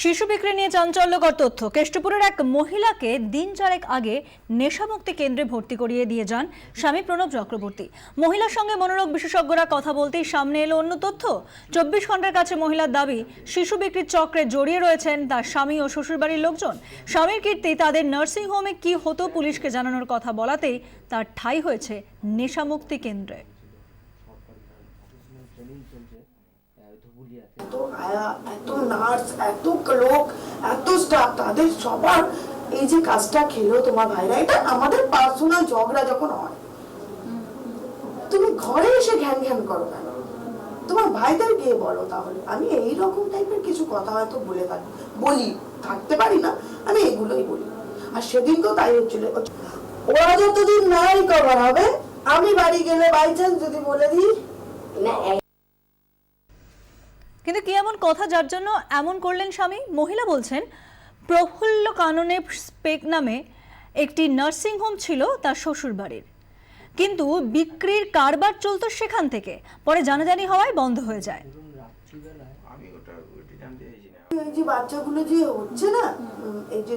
শিশু বিক্রি নিয়ে চাঞ্চল্যকর তথ্য। কেষ্টপুরের এক মহিলাকে দিন চারেক আগে নেশামুক্তি কেন্দ্রে ভর্তি করিয়ে দিয়ে যান স্বামী প্রণব চক্রবর্তী। মহিলার সঙ্গে মনোরোগ বিশেষজ্ঞরা কথা বলতেই সামনে এলো অন্য তথ্য। 24 ঘন্টার কাছে মহিলার দাবি, শিশু বিক্রির চক্রে জড়িয়ে রয়েছেন তার স্বামী ও শ্বশুরবাড়ির লোকজন। স্বামীর কীর্তি তাদের নার্সিং হোমে কি হতো পুলিশকে জানানোর কথা বলাতেই তার ঠাঁই হয়েছে নেশামুক্তি কেন্দ্রে। এত আয়া, এত নার্স, এত লোক, এত স্টাফ, তাদের সবার এই যে কাজটা খেলো তোমার ভাইরা, এটা আমাদের পার্সোনাল ঝগড়া যখন হয়, তুমি ঘরে এসে ঘ্যান ঘ্যান করো কেন? তোমার ভাইদের গিয়ে বলো। তাহলে আমি এইরকম টাইপের কিছু কথা হয়তো বলি থাকতে পারি না, আমি এগুলোই বলি। আর সেদিন তো তাই হচ্ছিল, ওরা যতদিন না রিকভার হবে, আমি বাড়ি গেলে বাই চান্স যদি বলে দিই না। কিন্তু কি এমন কথা যার জন্য এমন করলেন স্বামী? মহিলা বলছেন, প্রফুল্ল কাননে স্পেক নামে একটি নার্সিং হোম ছিল তার শ্বশুর বাড়ির, কিন্তু বিক্রির কারবার চলতো সেখান থেকে। পরে জানাজানি হওয়ায় বন্ধ হয়ে যায়। এই যে বাচ্চাগুলো যে হচ্ছে না, এই যে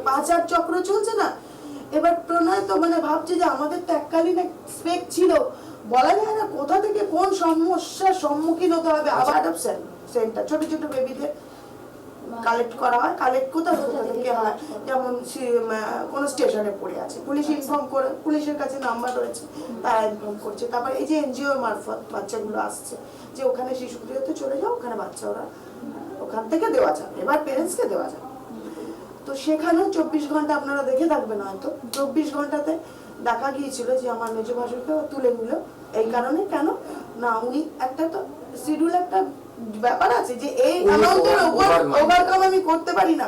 পাচার চক্র চলছে না, এবার প্রণয় তো ভাবছে যে আমাদের তো এককালীন স্পেক ছিল, বলা যায় না কোথা থেকে কোন সমস্যার সম্মুখীন হতে হবে। আবার অ্যাডপশন সেন্টার ছোট ছোট বেবিদের কালেক্ট করা হয়। কালেক্ট কোথা থেকে হয়? যেমন কোন স্টেশনে পড়ে আছে, পুলিশ ইনফর্ম করে, পুলিশের কাছে নাম্বার রয়েছে, তারা ইনফর্ম করছে। তারপর এই যে এনজিও মারফত বাচ্চাগুলো আসছে, যে ওখানে শিশু গৃহতে চলে যাও, ওখানে বাচ্চা ওরা ওখান থেকে দেওয়া যাবে, এবার প্যারেন্টসকে দেওয়া যাবে। তো সেখানেও 24 ঘন্টা আপনারা দেখে থাকবেন হয়তো, 24 ঘন্টাতে দেখা গিয়েছিল যে আমার মেজ ভাসুরকে তুলে নিল। এই কারণে কেন না, উনি একটা তো শিডিউল, একটা ব্যাপার আছে যে এই অ্যামাউন্টের ওভারকাম আমি করতে পারি না।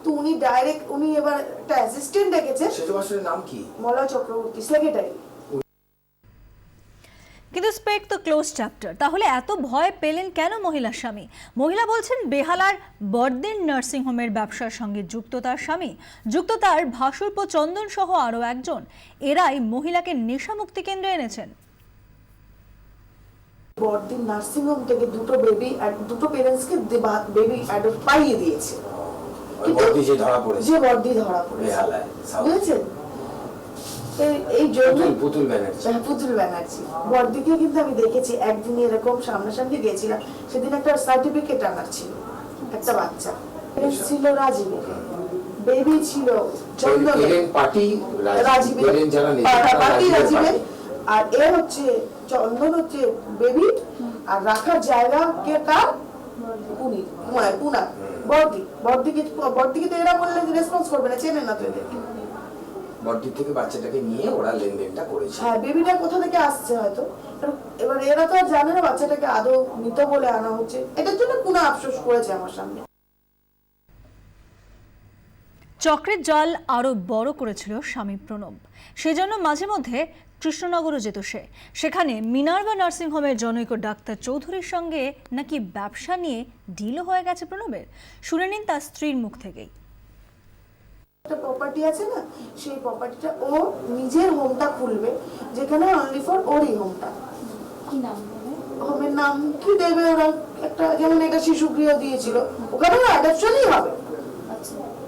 তো উনি ডাইরেক্ট, উনি এবার একটা অ্যাসিস্ট্যান্ট ডেকেছে। মেজ ভাসুরের নাম কি? মলয় চক্রবর্তী, সেক্রেটারি। কিন্তু স্পেক তো ক্লোজ চ্যাপ্টার। তাহলে এত ভয় পেলেন কেন মহিলার স্বামী? মহিলা বলছেন, বেহালার বড়দিন নার্সিং হোমের ব্যবসার সঙ্গে যুক্ত তার স্বামী, যুক্ত তার ভাসুরপো চন্দন সহ আরো একজন। এরাই মহিলাকে নেশামুক্তি কেন্দ্রে এনেছেন। বড়দিন নার্সিং হোম থেকে দুটো বেবি আর দুটো প্যারেন্টসকে বেবি অ্যাডপ্ট পাইয়ে দিয়েছে। যে বড়দি ধরা পড়েছে, বুঝেছেন? এই জন্য পুতুল ব্যানার্জি বড়দিকে কিন্তু আমি দেখেছি একদিন এরকম সামনাসামনি গেছিলাম। সেদিন একটা সার্টিফিকেট আনার ছিল, একটা বাচ্চা ছিল রাজীবের, বেবি ছিল চন্দনের, রাজীবের, আর এ হচ্ছে চন্দন হচ্ছে বেবি, আর রাখার জায়গা কে কার? পুনা বড়দিকে তো এরা বললে রেসপন্স করবে না, চেনে না তো এদেরকে। বড়দি থেকে বাচ্চাটাকে নিয়ে ওরা লেনদেনটা করেছে। হ্যাঁ, বেবিটা কোথা থেকে আসছে হয়তো, এবার এরা তো আর জানে না বাচ্চাটাকে আদৌ মৃত বলে আনা হচ্ছে। এটার জন্য পুনা আফসোস করেছে আমার সামনে। চক্রের জাল আরো বড় করেছিল স্বামী প্রণব। সেজন্য মাঝে মধ্যে কৃষ্ণনগরও যেত সে। সেখানে মিনার্ভা নার্সিং হোমের জনৈক ডাক্তার চৌধুরীর সঙ্গে নাকি ব্যবসা নিয়ে ডিলও হয়ে গেছে প্রণবের। শুনে নিন তার স্ত্রীর মুখ থেকেই। একটা প্রপার্টি আছে না, সেই প্রপার্টিটা ও নিজের হোমটা খুলবে, যেখানে অনলি ফর ওরই হোমটা। কি নাম? হোমের নাম কি দেবে ওরা? একটা যেমন এটা শিশু গৃহ দিয়েছিল, ওখানে অ্যাডপশনই হবে।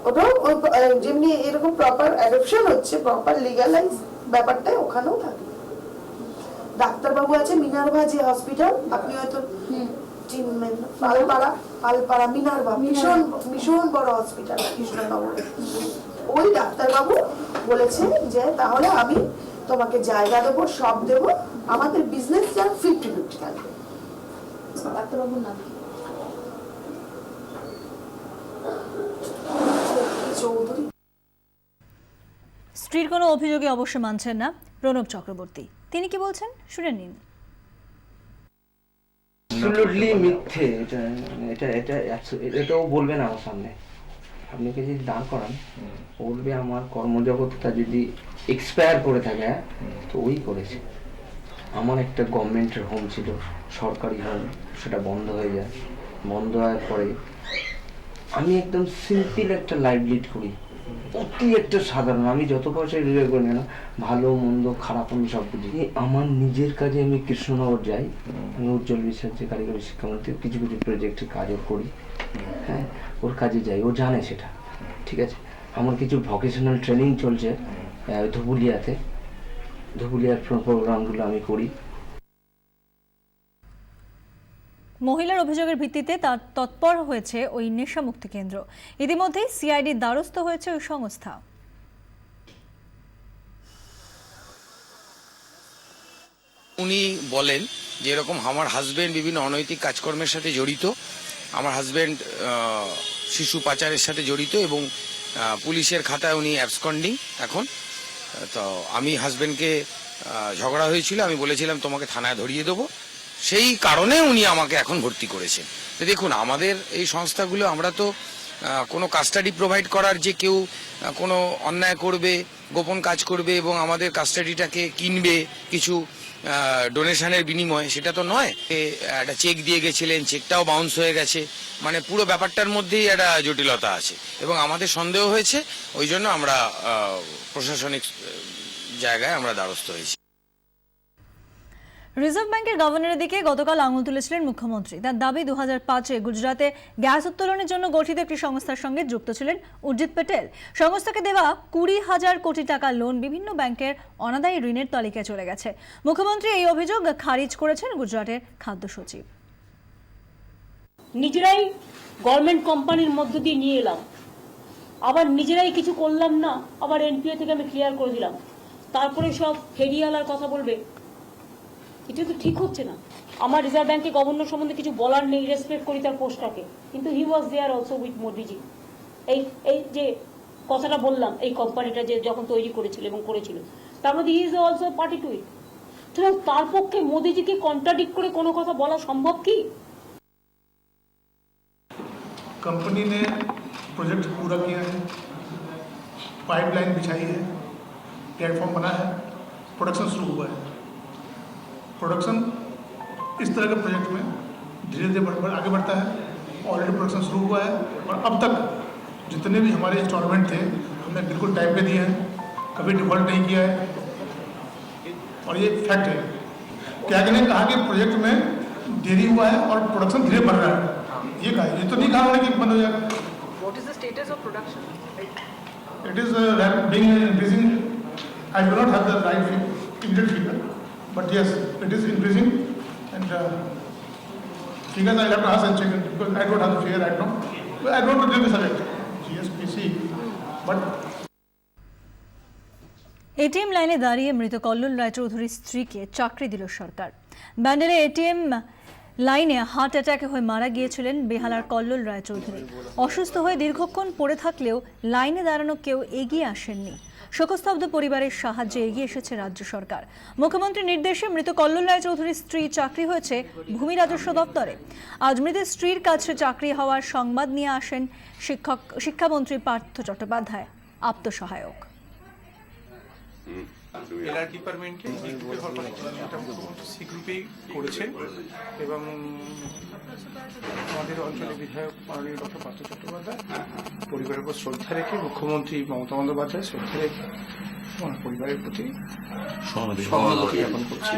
ওটাও যেমনি এরকম প্রপার অ্যাডপশন হচ্ছে, প্রপার লিগ্যালাইজ ব্যাপারটাই ওখানেও থাকে। ডাক্তারবাবু আছে মিনার্ভা যে হসপিটাল, আপনি হয়তো চিনবেন, পালপাড়া মিনার্ভা, ভীষণ বড় হসপিটাল কৃষ্ণনগর। ওই ডাক্তারবাবু বলেছেন যে তাহলে আমি তোমাকে জায়গা দেবো, সব দেবো, আমাদের বিজনেস যা 50-50 থাকবে। ডাক্তারবাবুর নাম চৌধুরী। স্ত্রীর কোনো অভিযোগে অবশ্য মানছেন না প্রণব চক্রবর্তী। তিনি কি বলছেন শুনে নিন। অ্যাবসলিউটলি মিথ্যে। এটাও বলবেন আমার সামনে। আপনি যদি দাঁড় করান, বলবে আমার কর্মজগৎটা যদি এক্সপায়ার করে থাকে, তো ওই করেছে। আমার একটা গভর্নমেন্টের হোম ছিল, সরকারি হোম, সেটা বন্ধ হয়ে যায়। বন্ধ হওয়ার পরে আমি একদম সিম্পল একটা লাইফ লিড করি, অতি একটা সাধারণ। আমি যত পয়সা রোজগার করি না, ভালো মন্দ খারাপ আমি সব বুঝি। আমার নিজের কাজে আমি কৃষ্ণনগর যাই, আমি উজ্জ্বল বিশ্বাস যে কারিগরি শিক্ষামন্ত্রী কিছু কিছু প্রজেক্টের কাজও করি। হ্যাঁ, ওর কাজে যাই, ও জানে সেটা, ঠিক আছে। আমার কিছু ভোকেশনাল ট্রেনিং চলছে ধুবুলিয়াতে, ধুবুলিয়ার প্রোগ্রামগুলো আমি করি। মহিলার অভিযোগের ভিত্তিতে তার তৎপর হয়েছে ওই নেশামুক্তি কেন্দ্র। ইতিমধ্যেই সিআইডির দ্বারস্থ হয়েছে ওই সংস্থা। উনি বলেন যে এরকম আমার হাজবেন্ড বিভিন্ন অনৈতিক কাজকর্মের সাথে জড়িত, আমার হাজবেন্ড শিশু পাচারের সাথে জড়িত এবং পুলিশের খাতায় উনি অ্যাবসকন্ডিং এখন। তো আমি হাজবেন্ডকে ঝগড়া হয়েছিল, আমি বলেছিলাম তোমাকে থানায় ধরিয়ে দেবো, সেই কারণে উনি আমাকে এখন ভর্তি করেছেন। তো দেখুন, আমাদের এই সংস্থাগুলো, আমরা তো কোনো কাস্টাডি প্রোভাইড করার যে কেউ কোনো অন্যায় করবে, গোপন কাজ করবে এবং আমাদের কাস্টাডিটাকে কিনবে কিছু ডোনেশনের বিনিময়ে, সেটা তো নয়। একটা চেক দিয়ে গেছিলেন, চেকটাও বাউন্স হয়ে গেছে, মানে পুরো ব্যাপারটার মধ্যেই একটা জটিলতা আছে এবং আমাদের সন্দেহ হয়েছে, ওই জন্য আমরা প্রশাসনিক জায়গায় আমরা দ্বারস্থ হয়েছি। রিজার্ভ ব্যাংকের গভর্নরের দিকে গতকাল আঙুল তুলেছিলেন মুখ্যমন্ত্রী। তার দাবি 2005-এ গুজরাটে গ্যাস উত্তোলনের জন্য গঠিত একটি সংস্থার সঙ্গে যুক্ত ছিলেন উর্জিত প্যাটেল। সংস্থাকে দেওয়া 20,000 কোটি টাকা লোন বিভিন্ন ব্যাংকের অনাদায়ী ঋণের তালিকায় চলে গেছে। মুখ্যমন্ত্রী এই অভিযোগ খারিজ করেছেন গুজরাটের খাদ্য সচিব। নিজেরাই গভর্নমেন্ট কোম্পানির মধ্য দিয়ে নিয়ে এলাম, আবার নিজেরাই কিছু করলাম না, আবার এনপিও থেকে আমি ক্লিয়ার করে দিলাম, তারপরে সব ফেরিওয়ালার কথা বলবে। এটা তো ঠিক হচ্ছে না। আমার রিজার্ভ ব্যাংকে গভর্নর সম্বন্ধে কিছু বলার নেই, রেসপেক্ট করি তার পোস্টটাকে, কিন্তু হি ওয়াজ দেয়ার অলসো উইথ মোদিজি। এই যে কথাটা বললাম, এই কোম্পানিটা যে যখন তৈরি করেছিল এবং করেছিল, তার মধ্যে he is also party to it. তার পক্ষে মোদিজিকে কন্ট্রাডিক্ট করে কোনো কথা বলা সম্ভব কি? कंपनी ने प्रोजेक्ट पूरा किया है, पाइपलाइन बिछाई है, प्लेटफॉर्म बना है, प्रोडक्शन शुरू हुआ है। प्रोडक्शन इस तरह के प्रोजेक्ट में धीरे धीरे आगे बढ़ता है। ऑलरेडी प्रोडक्शन शुरू हुआ है और अब तक जितने भी हमारे इंस्टॉलमेंट थे हमने बिल्कुल टाइम पे दिए हैं, कभी डिफॉल्ट नहीं किया है और ये फैक्ट है। क्या ने कहा कि प्रोजेक्ट में देरी हुआ है और प्रोडक्शन धीरे बढ़ रहा है, ये कहा, ये तो नहीं कहा उन्होंने कि बंद हो जाएगा। What is the status of production? It is being increasing. I do not have the right immediate figure, but yes, it is increasing, and figures I have to ask and check because I don't have the figure right now. But I don't know the subject. GSPC, but. ATM লাইনে দাঁড়িয়ে মৃত কল্লোল রায়চৌধুরীর স্ত্রীকে চাকরি দিল সরকার। ব্যান্ডেলে ATM লাইনে heart অ্যাটাকে হয়ে মারা গিয়েছিলেন বেহালার কল্লোল রায়চৌধুরী। অসুস্থ হয়ে দীর্ঘক্ষণ পড়ে থাকলেও লাইনে দাঁড়ানো কেউ এগিয়ে আসেননি। শোকস্তব্ধ পরিবারের সাহায্যে এগিয়ে এসেছে রাজ্য সরকার। মুখ্যমন্ত্রীর নির্দেশে মৃত কল্লোল রায়চৌধুরীর স্ত্রী চাকরি হয়েছে ভূমি রাজস্ব দপ্তরে। আজ মৃতের স্ত্রীর কাছে চাকরি হওয়ার সংবাদ নিয়ে আসেন শিক্ষামন্ত্রী পার্থ চট্টোপাধ্যায় আত্মসহায়ক। এলআর ডিপার্টমেন্টে এই গ্রুপে হওয়ার পরে এটা মুখ্যমন্ত্রী সি গ্রুপেই করেছেন এবং আমাদের অঞ্চলের বিধায়ক মাননীয় ডক্টর পার্থ চট্টোপাধ্যায় পরিবারের উপর শ্রদ্ধা রেখে, মুখ্যমন্ত্রী মমতা বন্দ্যোপাধ্যায় শ্রদ্ধা রেখে আমার পরিবারের প্রতি সহানুভূতি জ্ঞাপন করছি।